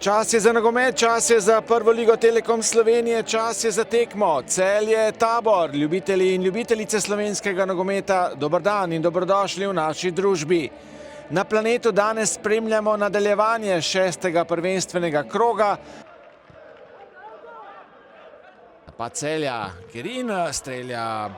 Čas je za nogomet, čas je za prvo ligo Telekom Slovenije, čas je za tekmo. Celje Tabor, ljubitelji in ljubitelice slovenskega nogometa, dober dan in dobrodošli v naši družbi. Na Planetu danes spremljamo nadaljevanje 6. prvenstvenega kroga. Pa Celja, Kerin strelja.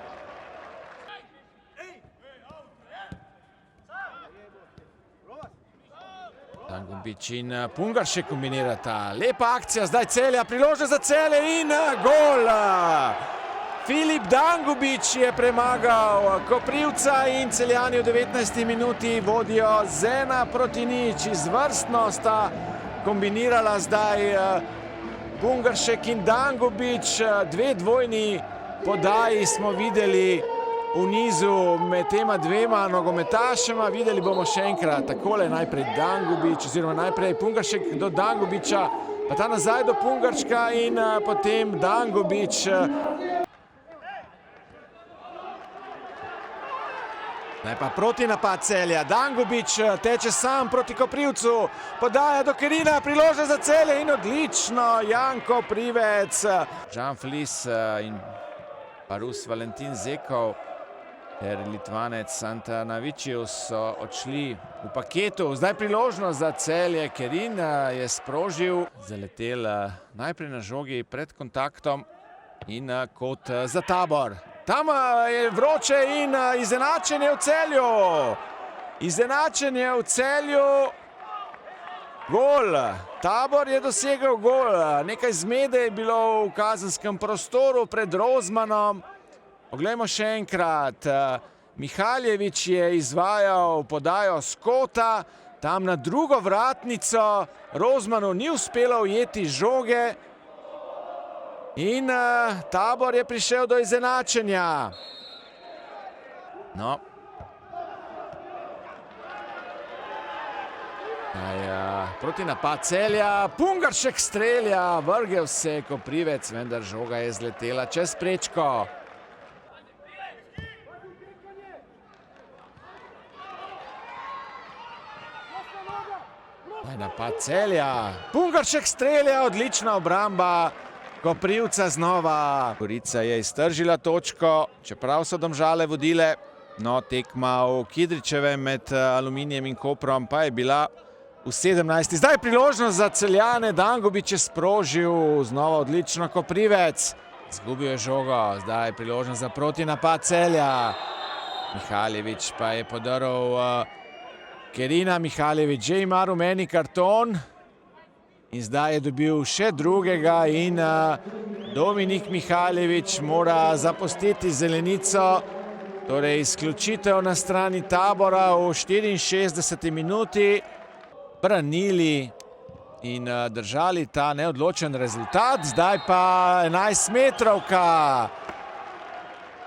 Dangubić in Pungaršek kombinirata. Lepa akcija, zdaj Celja, priložnost za Celje in gol! Filip Dangubić je premagal Koprivca in Celjani v 19. minuti vodijo z 1-0. Izvrstno sta kombinirala zdaj Pungaršek in Dangubić. Dve dvojni podaji smo videli v nizu med tema dvema nogometašema. Videli bomo še enkrat takole, najprej Dangubić, oziroma najprej Pungaršek do Dangubića, pa ta nazaj do Pungarška in potem Dangubić. Zdaj pa proti napad Celja. Dangubić teče sam proti Koprivcu, podaja do Kerina, priložnost za Celje in odlično Jan Koprivec. Jean Flis in Rus Valentin Zekov ter Litvanec Antanavičius so odšli v paketu. Zdaj priložnost za Celje. Kerin je sprožil, zaletel najprej na žogi pred kontaktom in kot za Tabor. Tam je vroče in izenačenje v Celju. Izenačenje v Celju. Gol. Tabor je dosegel gol. Nekaj zmede je bilo v kazenskem prostoru pred Rozmanom. Poglejmo še enkrat. Mihaljević je izvajal podajo s kota. Tam na drugo vratnico Rozmanu ni uspelo ujeti žoge. In Tabor je prišel do izenačenja. No. Proti napad Celja. Pungaršek strelja. Vrgel se Koprivec, vendar žoga je zletela čez prečko. Napad Celja. Pungaršek strelja. Odlična obramba Koprivca znova. Gorica je iztržila točko, čeprav so Domžale vodile. No, tekma v Kidričevem med Aluminijem in Koprom pa je bila v 17. Zdaj priložnost za Celjane. Dangubić je sprožil, znova odlično Koprivec. Zgubil je žogo, zdaj priložnost za protinapad Celja. Mihaljević pa je podaril Kerina. Mihaljević že ima rumeni karton. In zdaj je dobil še drugega in Dominik Mihaljević mora zapustiti zelenico. Torej izključitev na strani Tabora v 64. minuti. Branili in držali ta neodločen rezultat. Zdaj pa 11-metrovka.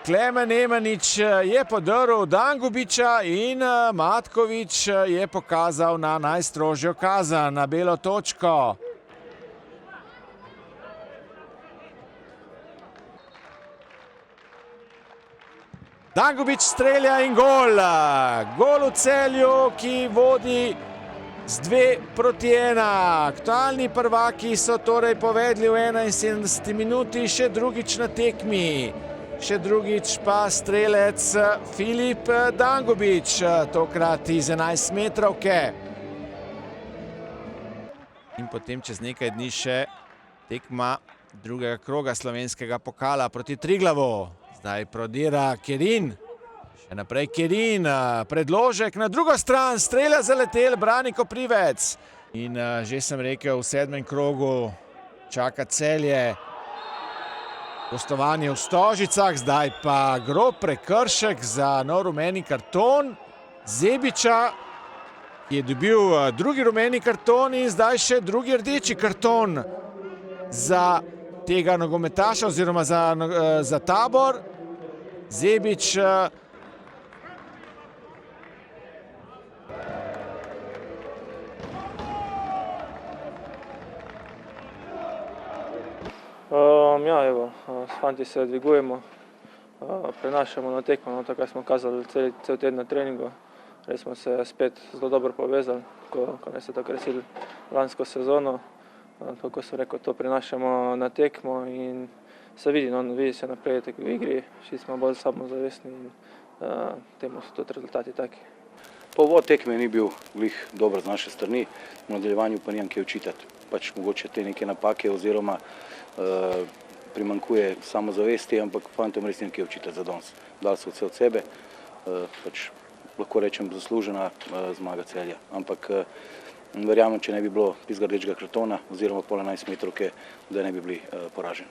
Klemen Emanič je podaril Dangubića in Matković je pokazal na najstrožjo kazen, na belo točko. Dangubić strelja in gol. Gol v Celju, ki vodi z 2-1. Aktualni prvaki so torej povedli v 71. minuti, še drugič na tekmi. Še drugič pa strelec Filip Dangubić, tokrat iz 11-metrovke. In potem čez nekaj dni še tekma drugega kroga slovenskega pokala proti Triglavu. Zdaj prodira Kerin. Še naprej Kerin. Predložek na drugo stran. Strelja zaletel, brani Koprivec. In že sem rekel, v 7. krogu čaka Celje. Gostovanje v Stožicah, zdaj pa grob prekršek za nov rumeni karton Zebiča, ki je dobil drugi rumeni karton in zdaj še drugi rdeči karton za tega nogometaša oziroma za Tabor. Zebič Ja, evo, s fanti se dvigujemo, prenašamo na tekmo, tako smo kazali cel teden na treningu. Res smo se spet zelo dobro povezali, ko nas je tako resili lansko sezono. kako sem rekel, to prenašamo na tekmo in se vidi, no, vidi se napredek v igri, šli smo bolj samozavestni in temu so tudi rezultati taki. Povod tekme ni bil glih dober z naše strani, v nadaljevanju pa nimam kaj očitati. Pač mogoče te neke napake oziroma primanjkuje samozavesti, ampak fantom res nimam kaj očitati za danes. Dali so vse od sebe, pač lahko rečem zaslužena zmaga Celja. Ampak verjamem, če ne bi bilo tistega rdečega kartona oziroma pol 11 metrovke, da ne bi bili poraženi.